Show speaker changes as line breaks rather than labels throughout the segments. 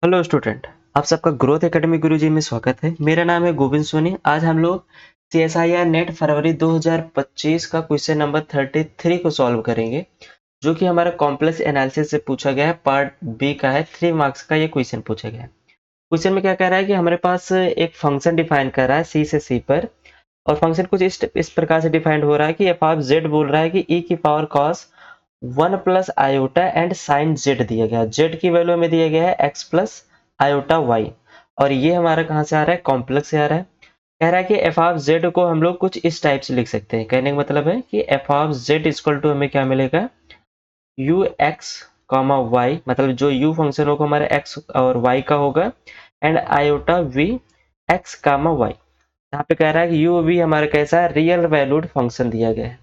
Hello student. आप सबका growth academy गुरुजी में स्वागत है। मेरा नाम है गोविंद सोनी। आज हम लोग CSIR नेट फरवरी 2025 का क्वेश्चन नंबर 33 को सॉल्व करेंगे, जो कि हमारा कॉम्प्लेक्स एनालिसिस से पूछा गया है। पार्ट बी का है, 3 मार्क्स का ये क्वेश्चन पूछा गया है। क्वेश्चन में क्या कह रहा है कि हमारे पास एक फंक्शन डिफाइन कर रहा है सी से सी पर, और फंक्शन कुछ इस प्रकार से डिफाइंड हो रहा है कि एफ ऑफ जेड बोल रहा है कि ई की power cos 1 plus iota and sine z दिया गया है। जेड की वैल्यू हमें दिया गया है एक्स प्लस आयोटा वाई, और ये हमारा कहाँ से आ रहा है, कॉम्प्लेक्स से आ रहा है। कह रहा है कि एफ ऑफ जेड को हम लोग कुछ इस टाइप से लिख सकते हैं। कहने का मतलब है कि f of z equal to हमें क्या मिलेगा, यू एक्स कॉमा वाई, मतलब जो यू फंक्शन होगा हमारा एक्स और वाई का होगा, and iota v x comma y. यहाँ पे कह रहा है कि यू वी हमारा कैसा है, रियल वैल्यूड फंक्शन दिया गया है।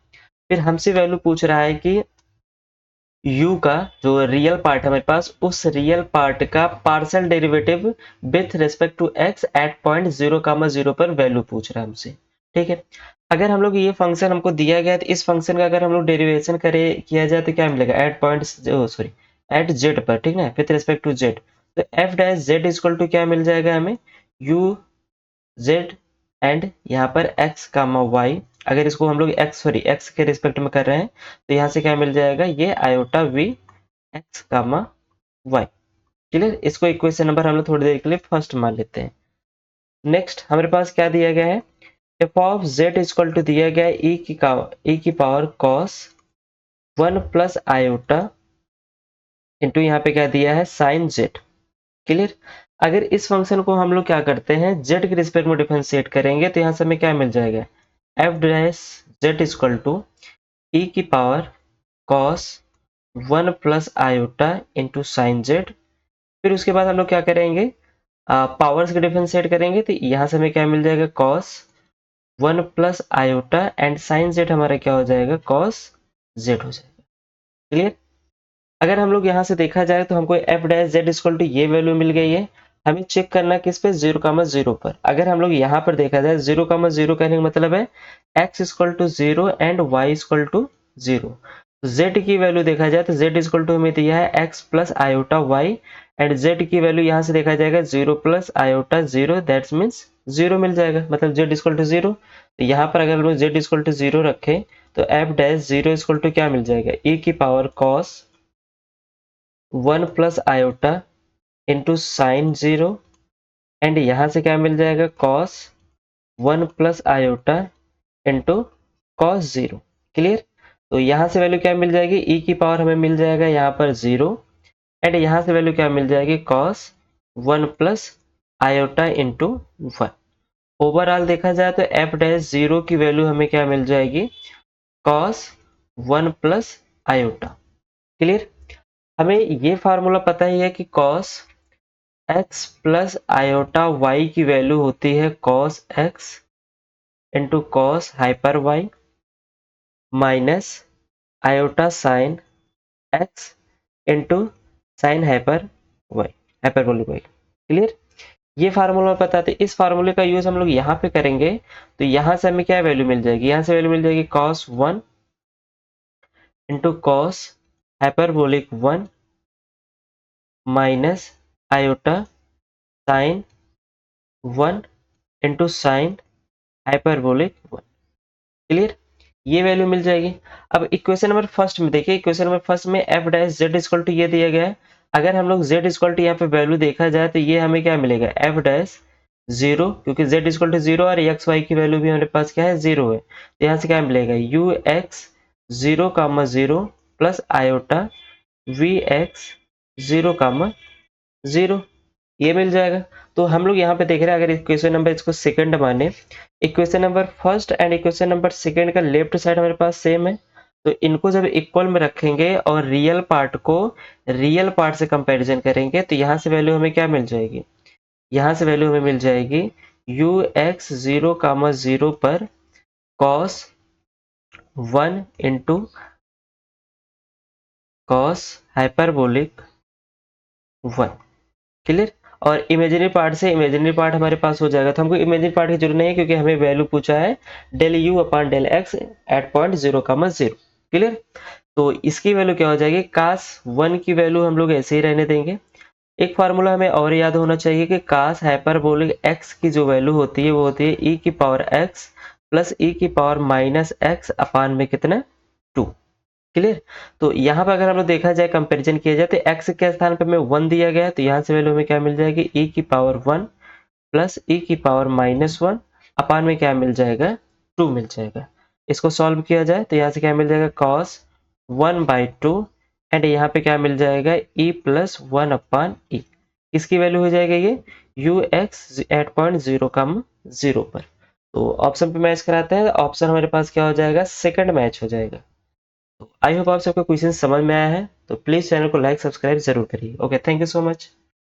फिर हमसे वैल्यू पूछ रहा है कि u का जो रियल पार्ट है हमारे पास, उस रियल पार्ट का partial derivative with respect to x at point 0,0 पर वैल्यू पूछ रहा है हमसे। ठीक है, अगर हम लोग ये फंक्शन हमको दिया गया है तो इस फंक्शन का अगर हम लोग डेरिवेशन किया जाए तो क्या मिलेगा, at point sorry at z पर, ठीक है, विथ रिस्पेक्ट टू जेड। तो f dash Z equal to क्या मिल जाएगा हमें, यू जेड एंड यहाँ पर x कामा वाई। अगर इसको हम लोग x के रिस्पेक्ट में कर रहे हैं तो यहाँ से क्या मिल जाएगा, ये iota v x comma y. Clear, इसको इक्वेशन नंबर हम लोग थोड़ी देर के लिए फर्स्ट मान लेते हैं। नेक्स्ट हमारे पास क्या दिया गया है, f of z equal to दिया गया है ई की power cos 1 plus iota into यहाँ पे क्या दिया है, साइन जेड। क्लियर, अगर इस फंक्शन को हम लोग क्या करते हैं, जेड के रिस्पेक्ट में डिफरेंशिएट करेंगे तो यहाँ से हमें क्या मिल जाएगा, F dash Z equal to E की power cos 1 plus iota into sine Z. फिर उसके बाद हम लोग क्या करेंगे, पावर्स के डिफरेंशिएट करेंगे तो यहाँ से हमें क्या मिल जाएगा, cos 1 plus iota and sine z हमारा क्या हो जाएगा, कॉस जेड हो जाएगा। क्लियर, अगर हम लोग यहाँ से देखा जाए तो हमको f dash Z equal to ये वैल्यू मिल गई है। हमें चेक करना है किस पे, 0,0 पर। अगर हम लोग यहाँ पर देखा जाए 0,0 कहने का मतलब है x equal to 0 and y equal to 0। z की वैल्यू देखा जाए तो z इक्वल टू हमें दिया है x plus iota y, and z की वैल्यू यहाँ से देखा जाएगा 0 प्लस आयोटा 0, दैट्स मीन्स 0 मिल जाएगा, मतलब z इक्वल टू 0। तो यहाँ पर अगर हम लोग z इक्वल टू 0 रखें तो एफ डैश 0 इक्वल टू क्या मिल जाएगा, e की power cos 1 plus iota into sign 0, and यहाँ से क्या मिल जाएगा, cos 1 plus iota into cos 0। Clear, तो यहाँ से वैल्यू क्या मिल जाएगी, e की पावर हमें मिल जाएगा यहाँ पर 0, एंड यहाँ से वैल्यू क्या मिल जाएगी, cos 1 plus iota into 1। Overall देखा जाए तो एफ डैश 0 की वैल्यू हमें क्या मिल जाएगी, कॉस 1 प्लस आयोटा। क्लियर, हमें ये फार्मूला पता ही है कि cos x plus iota y की वैल्यू होती है cos x into cos hyper y minus iota sign x into sine hyper y, hyperbolic y। Clear, ये फार्मूला बताते, इस फार्मूले का यूज हम लोग यहाँ पे करेंगे तो यहाँ से हमें क्या वैल्यू मिल जाएगी, यहाँ से वैल्यू मिल जाएगी cos 1 into cos hyperbolic 1 minus iota sine 1 into sine hyperbolic 1। Clear, ये वैल्यू मिल जाएगी। अब इक्वेशन नंबर फर्स्ट में देखिए, इक्वेशन नंबर फर्स्ट में f dash Z equal to ये दिया गया है। अगर हम लोग जेड इक्वल टू यहाँ पे वैल्यू देखा जाए तो ये हमें क्या मिलेगा, एफ डैश 0, क्योंकि जेड इक्वल टू 0 और एक्स वाई की वैल्यू भी हमारे पास क्या है, 0 है। तो यहाँ से क्या मिलेगा, u x 0,0 plus iota v x 0,0, ये मिल जाएगा। तो हम लोग यहाँ पे देख रहे हैं, अगर इक्वेशन नंबर इसको सेकंड माने, equation number first and equation number second का लेफ्ट साइड हमारे पास सेम है, तो इनको जब इक्वल में रखेंगे और रियल पार्ट को रियल पार्ट से कंपैरिजन करेंगे तो यहाँ से वैल्यू हमें क्या मिल जाएगी, यहाँ से वैल्यू हमें मिल जाएगी यू एक्स 0,0 पर cos 1 into cos hyperbolic 1। Clear, और इमेजिनरी पार्ट से इमेजिनरी पार्ट हमारे पास हो जाएगा, तो हमको इमेजिनरी पार्ट की जरूरत नहीं है क्योंकि हमें वैल्यू पूछा है del u upon del x at point 0,0। Clear, तो इसकी वैल्यू क्या हो जाएगी, कास 1 की वैल्यू हम लोग ऐसे ही रहने देंगे, एक फार्मूला हमें और याद होना चाहिए कि cos हाइपरबोलिक x की जो वैल्यू होती है वो होती है e की पावर x प्लस e की पावर माइनस x अपान में कितना 2। क्लियर। तो यहाँ पर अगर हम लोग देखा जाए कंपैरिजन किया जाए तो x के स्थान पे हमें 1 दिया गया है, तो यहाँ से वैल्यू हमें क्या मिल जाएगी e की पावर 1 प्लस e की पावर माइनस 1 अपान में क्या मिल जाएगा 2 मिल जाएगा। इसको सॉल्व किया जाए तो यहाँ से क्या मिल जाएगा cos 1/2 एंड यहाँ पे क्या मिल जाएगा e प्लस 1 अपान e। इसकी वैल्यू हो जाएगा ये ux एट पॉइंट 0, 0 पर। तो ऑप्शन पे मैच कराते हैं, ऑप्शन हमारे पास क्या हो जाएगा सेकंड मैच हो जाएगा। तो आई होप आप सबको क्वेश्चन समझ में आया है, तो प्लीज चैनल को लाइक सब्सक्राइब जरूर करिए। Okay, thank you so much.